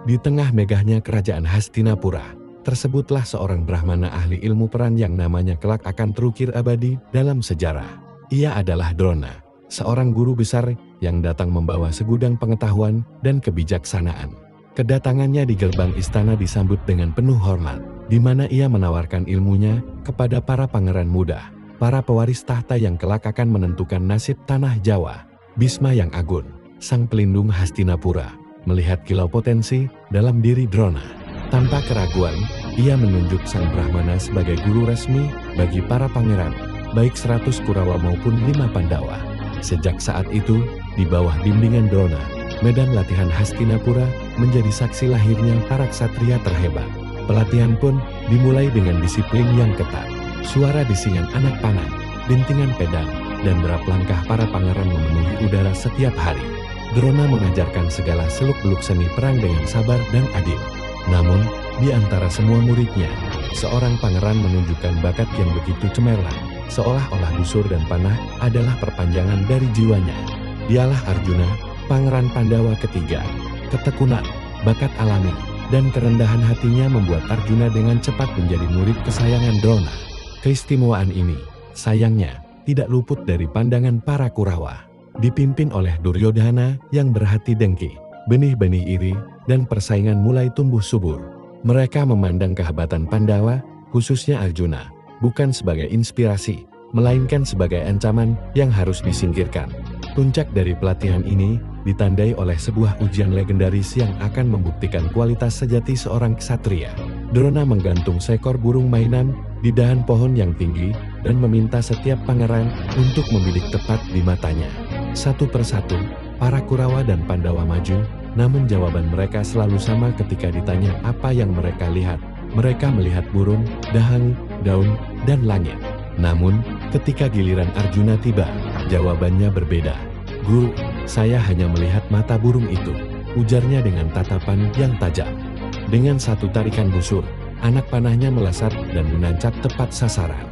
Di tengah megahnya kerajaan Hastinapura, tersebutlah seorang Brahmana ahli ilmu peran yang namanya kelak akan terukir abadi dalam sejarah. Ia adalah Drona, seorang guru besar yang datang membawa segudang pengetahuan dan kebijaksanaan. Kedatangannya di gerbang istana disambut dengan penuh hormat, di mana ia menawarkan ilmunya kepada para pangeran muda, para pewaris tahta yang kelak akan menentukan nasib tanah Jawa. Bisma yang agun, sang pelindung Hastinapura, melihat kilau potensi dalam diri Drona. Tanpa keraguan, ia menunjuk sang Brahmana sebagai guru resmi bagi para pangeran, baik 100 Kurawa maupun 5 Pandawa. Sejak saat itu, di bawah bimbingan Drona, medan latihan Hastinapura menjadi saksi lahirnya para ksatria terhebat. Pelatihan pun dimulai dengan disiplin yang ketat. Suara desingan anak panah, dentingan pedang, dan derap langkah para pangeran memenuhi udara setiap hari. Drona mengajarkan segala seluk-beluk seni perang dengan sabar dan adil. Namun, di antara semua muridnya, seorang pangeran menunjukkan bakat yang begitu cemerlang, seolah-olah busur dan panah adalah perpanjangan dari jiwanya. Dialah Arjuna, pangeran Pandawa ketiga. Ketekunan, bakat alami, dan kerendahan hatinya membuat Arjuna dengan cepat menjadi murid kesayangan Drona. Keistimewaan ini, sayangnya, tidak luput dari pandangan para Kurawa. Dipimpin oleh Duryodhana yang berhati dengki, benih-benih iri, dan persaingan mulai tumbuh subur. Mereka memandang kehebatan Pandawa, khususnya Arjuna, bukan sebagai inspirasi, melainkan sebagai ancaman yang harus disingkirkan. Puncak dari pelatihan ini ditandai oleh sebuah ujian legendaris yang akan membuktikan kualitas sejati seorang ksatria. Drona menggantung seekor burung mainan di dahan pohon yang tinggi dan meminta setiap pangeran untuk membidik tepat di matanya. Satu persatu, para Kurawa dan Pandawa maju, namun jawaban mereka selalu sama ketika ditanya apa yang mereka lihat. Mereka melihat burung, dahan, daun, dan langit. Namun, ketika giliran Arjuna tiba, jawabannya berbeda. "Guru, saya hanya melihat mata burung itu," ujarnya dengan tatapan yang tajam. Dengan satu tarikan busur, anak panahnya melesat dan menancap tepat sasaran.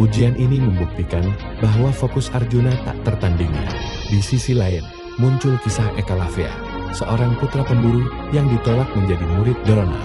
Ujian ini membuktikan bahwa fokus Arjuna tak tertandingi. Di sisi lain, muncul kisah Ekalavya, seorang putra pemburu yang ditolak menjadi murid Drona.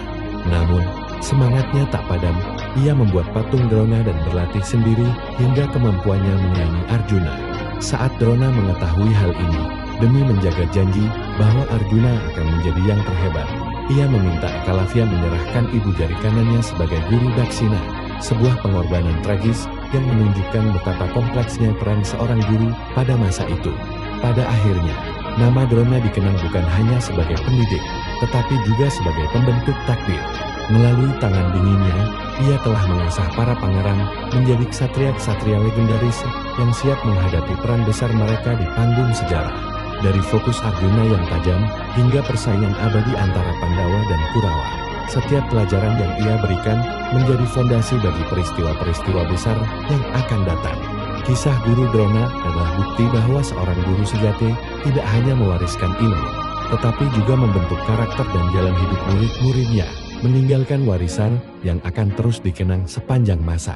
Namun, semangatnya tak padam, ia membuat patung Drona dan berlatih sendiri hingga kemampuannya menyaingi Arjuna. Saat Drona mengetahui hal ini, demi menjaga janji bahwa Arjuna akan menjadi yang terhebat, ia meminta Ekalavya menyerahkan ibu jari kanannya sebagai guru daksina, sebuah pengorbanan tragis yang menunjukkan betapa kompleksnya peran seorang guru pada masa itu. Pada akhirnya, nama Drona dikenang bukan hanya sebagai pendidik, tetapi juga sebagai pembentuk takdir. Melalui tangan dinginnya, ia telah mengasah para pangeran menjadi ksatria-ksatria legendaris yang siap menghadapi peran besar mereka di panggung sejarah. Dari fokus Arjuna yang tajam hingga persaingan abadi antara Pandawa dan Kurawa, setiap pelajaran yang ia berikan menjadi fondasi bagi peristiwa-peristiwa besar yang akan datang. Kisah Guru Drona adalah bukti bahwa seorang guru sejati tidak hanya mewariskan ilmu, tetapi juga membentuk karakter dan jalan hidup murid-muridnya, meninggalkan warisan yang akan terus dikenang sepanjang masa.